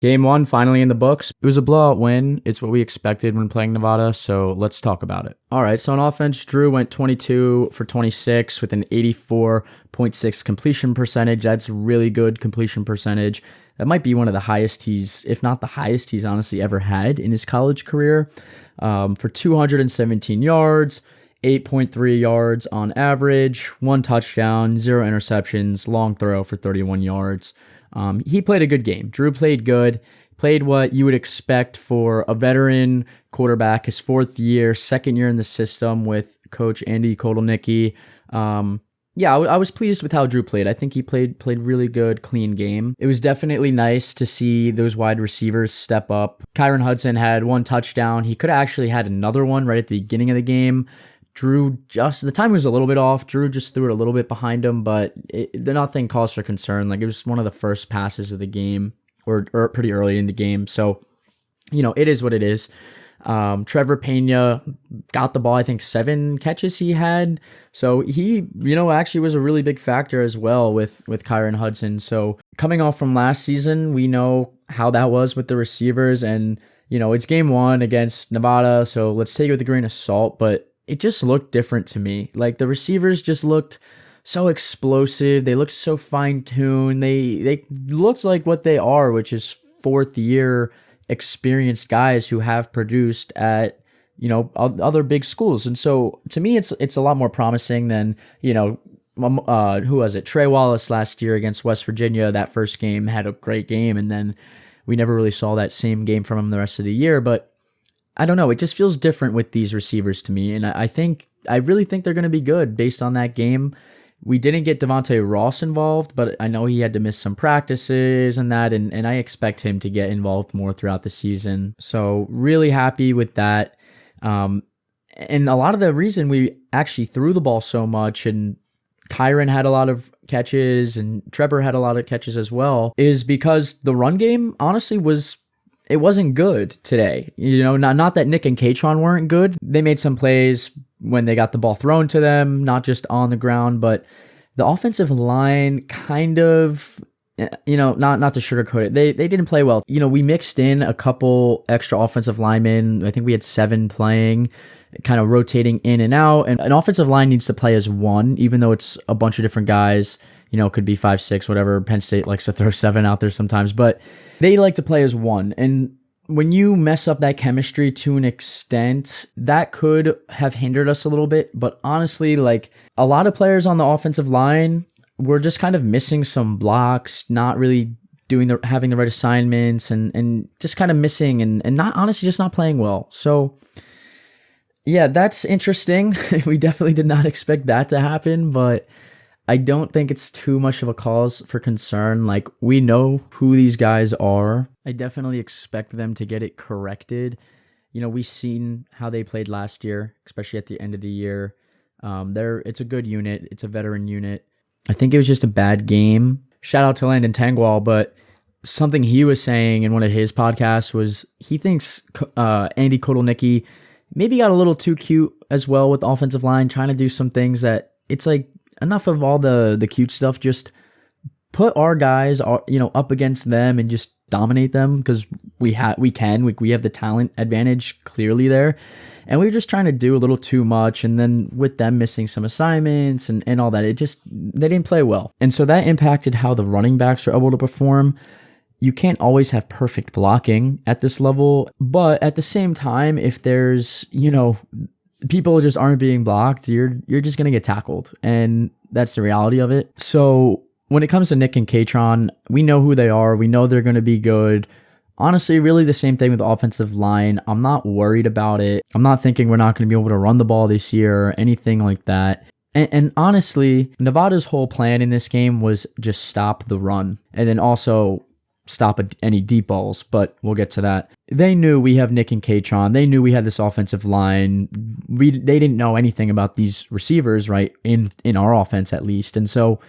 Game 1 finally in the books. It was a blowout win. It's what we expected when playing Nevada, so let's talk about it. All right, so on offense, Drew went 22 for 26 with an 84.6 completion percentage. That's really good completion percentage. That might be one of the highest if not the highest he's honestly ever had in his college career. For 217 yards, 8.3 yards on average, 1 touchdown, 0 interceptions, long throw for 31 yards. He played a good game. Drew played good, played what you would expect for a veteran quarterback, his 4th year, 2nd year in the system with Coach Andy Kotelnicki. I was pleased with how Drew played. I think he played really good, clean game. It was definitely nice to see those wide receivers step up. Kyron Hudson had 1 touchdown. He could have actually had another one right at the beginning of the game. Drew the time was a little bit off. Drew just threw it a little bit behind him, but nothing cause for concern. Like, it was one of the first passes of the game or pretty early in the game. So, it is what it is. Trevor Pena got the ball, I think 7 catches he had. So he, actually was a really big factor as well with Kyron Hudson. So coming off from last season, we know how that was with the receivers, and, it's game 1 against Nevada. So let's take it with a grain of salt, but it just looked different to me. Like, the receivers just looked so explosive. They looked so fine-tuned. They looked like what they are, which is 4th year experienced guys who have produced at, other big schools. And so to me, it's a lot more promising than, who was it? Trey Wallace last year against West Virginia. That first game had a great game, and then we never really saw that same game from him the rest of the year. But I don't know. It just feels different with these receivers to me. And I really think they're going to be good based on that game. We didn't get Devontae Ross involved, but I know he had to miss some practices and that, and I expect him to get involved more throughout the season. So really happy with that. And a lot of the reason we actually threw the ball so much, and Kyron had a lot of catches and Trevor had a lot of catches as well, is because the run game honestly it wasn't good today. Not that Nick and Katron weren't good. They made some plays when they got the ball thrown to them, not just on the ground, but the offensive line kind of, not to sugarcoat it, they didn't play well. We mixed in a couple extra offensive linemen. I think we had 7 playing, kind of rotating in and out. And an offensive line needs to play as one, even though it's a bunch of different guys. It could be 5, 6, whatever. Penn State likes to throw 7 out there sometimes, but they like to play as one. And when you mess up that chemistry to an extent, that could have hindered us a little bit. But honestly, like, a lot of players on the offensive line were just kind of missing some blocks, not really having the right assignments, and just kind of missing and not, honestly, just not playing well. So yeah, that's interesting. We definitely did not expect that to happen, but I don't think it's too much of a cause for concern. Like, we know who these guys are. I definitely expect them to get it corrected. We've seen how they played last year, especially at the end of the year. It's a good unit. It's a veteran unit. I think it was just a bad game. Shout out to Landon Tangwall, but something he was saying in one of his podcasts was he thinks Andy Kotelnicki maybe got a little too cute as well with the offensive line, trying to do some things that it's like, enough of all the cute stuff. Just put our guys, up against them and just dominate them, because we have the talent advantage clearly there, and we were just trying to do a little too much. And then with them missing some assignments and all that, they didn't play well, and so that impacted how the running backs are able to perform. You can't always have perfect blocking at this level, but at the same time, if there's people just aren't being blocked, you're just going to get tackled. And that's the reality of it. So when it comes to Nick and Katron, we know who they are. We know they're going to be good. Honestly, really the same thing with the offensive line. I'm not worried about it. I'm not thinking we're not going to be able to run the ball this year or anything like that. And honestly, Nevada's whole plan in this game was just stop the run, and then also stop any deep balls, but we'll get to that. They knew we have Nick and Katron. They knew we had this offensive line. They didn't know anything about these receivers, right, in our offense at least. And so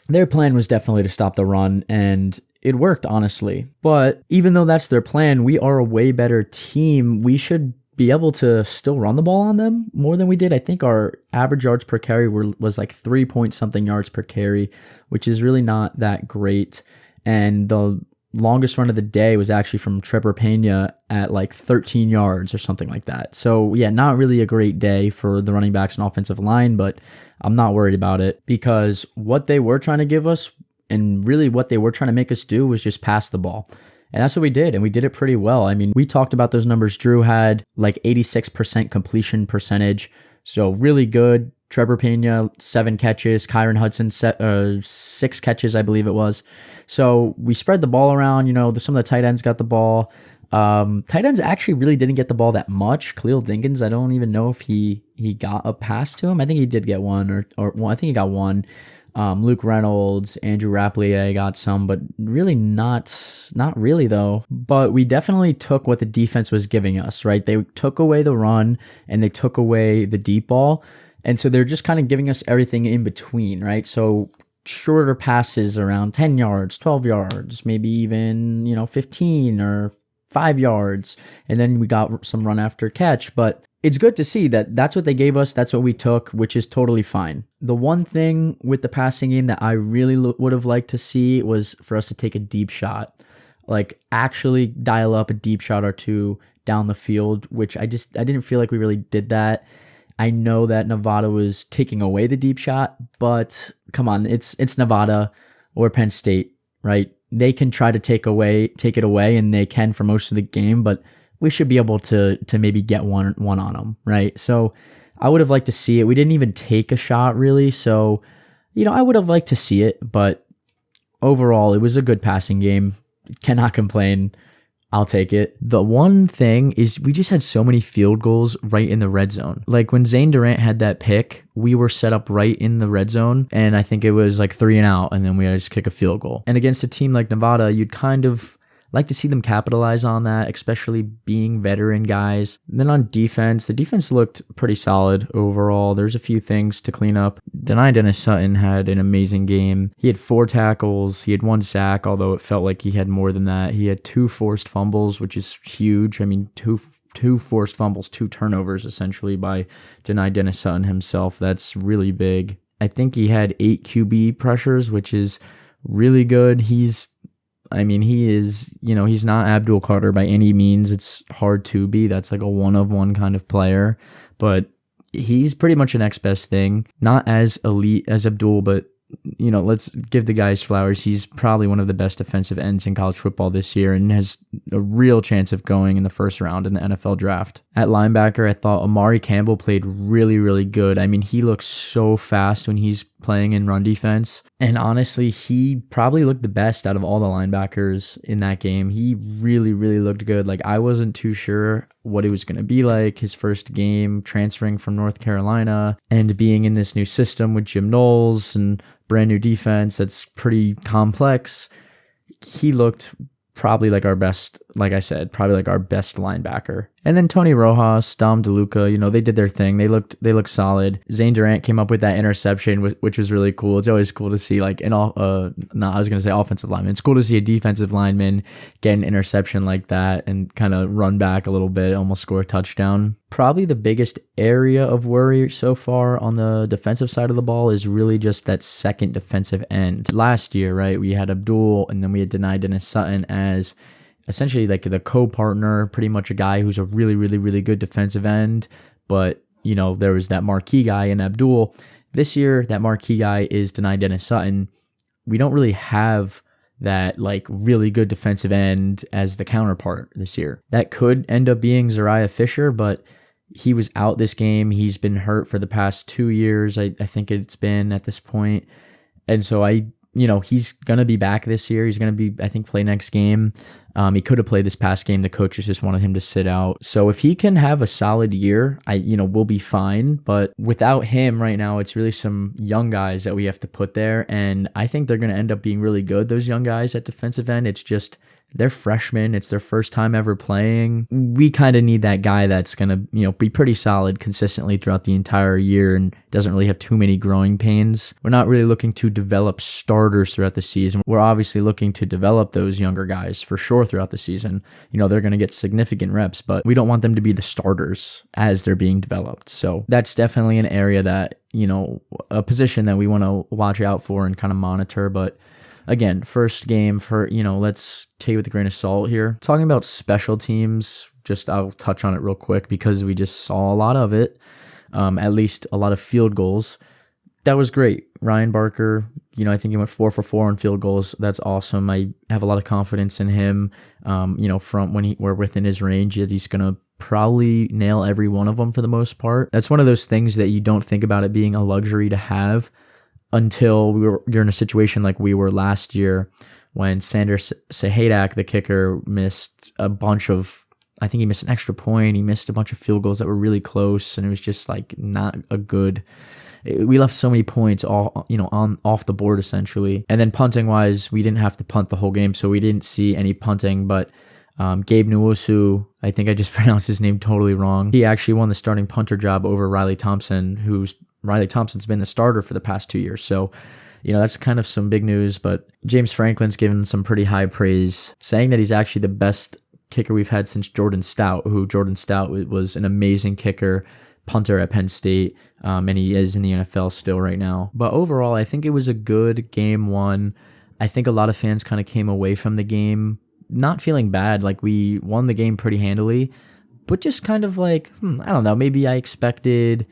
their plan was definitely to stop the run, and it worked, honestly. But even though that's their plan, we are a way better team. We should be able to still run the ball on them more than we did. I think our average yards per carry was like 3 point something yards per carry, which is really not that great. And the longest run of the day was actually from Trevor Pena at like 13 yards or something like that. So yeah, not really a great day for the running backs and offensive line, but I'm not worried about it because what they were trying to give us and really what they were trying to make us do was just pass the ball. And that's what we did, and we did it pretty well. I mean, we talked about those numbers. Drew had like 86% completion percentage, so really good. Trevor Pena, 7 catches. Kyron Hudson, 6 catches, I believe it was. So we spread the ball around. Some of the tight ends got the ball. Tight ends actually really didn't get the ball that much. Khalil Dinkins, I don't even know if he got a pass to him. I think he did get one, or I think he got one. Luke Reynolds, Andrew Rapplier got some, but really not really though. But we definitely took what the defense was giving us, right? They took away the run and they took away the deep ball. And so they're just kind of giving us everything in between, right? So shorter passes around 10 yards, 12 yards, maybe even, 15 or 5 yards. And then we got some run after catch, but it's good to see that that's what they gave us. That's what we took, which is totally fine. The one thing with the passing game that I really would have liked to see was for us to take a deep shot, like actually dial up a deep shot or two down the field, which I didn't feel like we really did that. I know that Nevada was taking away the deep shot, but come on, it's Nevada or Penn State, right? They can try to take it away, and they can for most of the game, but we should be able to maybe get one on them, right? So I would have liked to see it. We didn't even take a shot really, so I would have liked to see it, but overall it was a good passing game. Cannot complain. I'll take it. The one thing is we just had so many field goals right in the red zone. Like when Zane Durant had that pick, we were set up right in the red zone, and I think it was like 3 and out, and then we had to just kick a field goal. And against a team like Nevada, you'd kind of like to see them capitalize on that, especially being veteran guys. And then on defense, the defense looked pretty solid overall. There's a few things to clean up. Deni Dennis-Sutton had an amazing game. He had 4 tackles. He had 1 sack, although it felt like he had more than that. He had 2 forced fumbles, which is huge. I mean, two forced fumbles, 2 turnovers essentially by Deni Dennis-Sutton himself. That's really big. I think he had 8 QB pressures, which is really good. He is, he's not Abdul Carter by any means. It's hard to be. That's like a one-of-one kind of player, but he's pretty much an next best thing. Not as elite as Abdul, but let's give the guys flowers. He's probably one of the best defensive ends in college football this year and has a real chance of going in the first round in the NFL draft. At linebacker, I thought Amari Campbell played really, really good. I mean, he looks so fast when he's playing in run defense. And honestly, he probably looked the best out of all the linebackers in that game. He really, really looked good. Like, I wasn't too sure what it was going to be like. His first game transferring from North Carolina and being in this new system with Jim Knowles and brand new defense that's pretty complex. He looked probably like our best, like I said, probably like our best linebacker. And then Tony Rojas, Dom DeLuca, they did their thing. They looked solid. Zane Durant came up with that interception, which was really cool. It's always cool to see offensive lineman. It's cool to see a defensive lineman get an interception like that and kind of run back a little bit, almost score a touchdown. Probably the biggest area of worry so far on the defensive side of the ball is really just that second defensive end. Last year, right, we had Abdul and then we had Deni Dennis-Sutton as essentially like the co-partner, pretty much a guy who's a really, really, really good defensive end. But, there was that marquee guy in Abdul. This year, that marquee guy is Deni Dennis-Sutton. We don't really have that like really good defensive end as the counterpart this year. That could end up being Zariah Fisher, but he was out this game. He's been hurt for the past 2 years. I think it's been at this point. And so he's going to be back this year. He's going to be, I think, play next game. He could have played this past game. The coaches just wanted him to sit out. So if he can have a solid year, we'll be fine. But without him right now, it's really some young guys that we have to put there. And I think they're going to end up being really good, those young guys at defensive end. It's just, they're freshmen. It's their first time ever playing. We kind of need that guy that's going to, be pretty solid consistently throughout the entire year and doesn't really have too many growing pains. We're not really looking to develop starters throughout the season. We're obviously looking to develop those younger guys for sure throughout the season. They're going to get significant reps, but we don't want them to be the starters as they're being developed. So that's definitely an area that, a position that we want to watch out for and kind of monitor. But again, first game for, let's take it with a grain of salt here. Talking about special teams, I'll touch on it real quick because we just saw a lot of it, at least a lot of field goals. That was great. Ryan Barker, I think he went 4 for 4 on field goals. That's awesome. I have a lot of confidence in him, from when we're within his range, that he's going to probably nail every one of them for the most part. That's one of those things that you don't think about it being a luxury to have until you're in a situation like we were last year when Sanders Sahadak, the kicker, missed a bunch of, I think he missed an extra point. He missed a bunch of field goals that were really close, and it was just like not a good. We left so many points off the board essentially. And then punting wise, we didn't have to punt the whole game, so we didn't see any punting. But Gabe Nwosu, I think I just pronounced his name totally wrong. He actually won the starting punter job over Riley Thompson's been the starter for the past 2 years. So, that's kind of some big news. But James Franklin's given some pretty high praise, saying that he's actually the best kicker we've had since Jordan Stout, was an amazing kicker, punter at Penn State, and he is in the NFL still right now. But overall, I think it was a good game one. I think a lot of fans kind of came away from the game not feeling bad, like we won the game pretty handily, but just kind of like, I don't know, maybe I expecting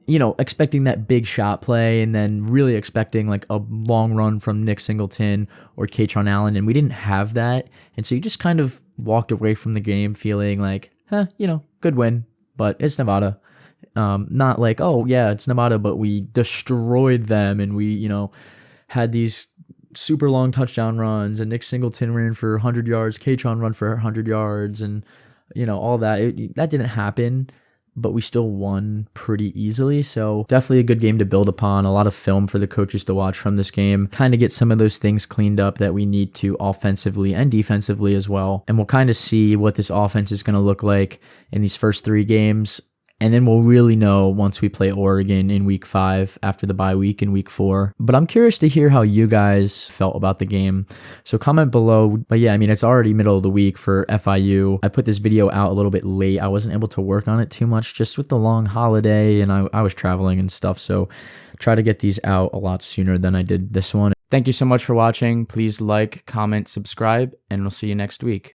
that big shot play and then really expecting like a long run from Nick Singleton or Kaytron Allen, and we didn't have that. And so you just kind of walked away from the game feeling like, good win, but it's Nevada. Not like, oh yeah, it's Nevada, but we destroyed them and we, had these super long touchdown runs and Nick Singleton ran for 100 yards, Kaytron run for 100 yards and, all that. That didn't happen, but we still won pretty easily. So definitely a good game to build upon. A lot of film for the coaches to watch from this game. Kind of get some of those things cleaned up that we need to offensively and defensively as well. And we'll kind of see what this offense is going to look like in these first 3 games. And then we'll really know once we play Oregon in week 5 after the bye week in week 4. But I'm curious to hear how you guys felt about the game. So comment below. But yeah, it's already middle of the week for FIU. I put this video out a little bit late. I wasn't able to work on it too much just with the long holiday and I was traveling and stuff. So try to get these out a lot sooner than I did this one. Thank you so much for watching. Please like, comment, subscribe, and we'll see you next week.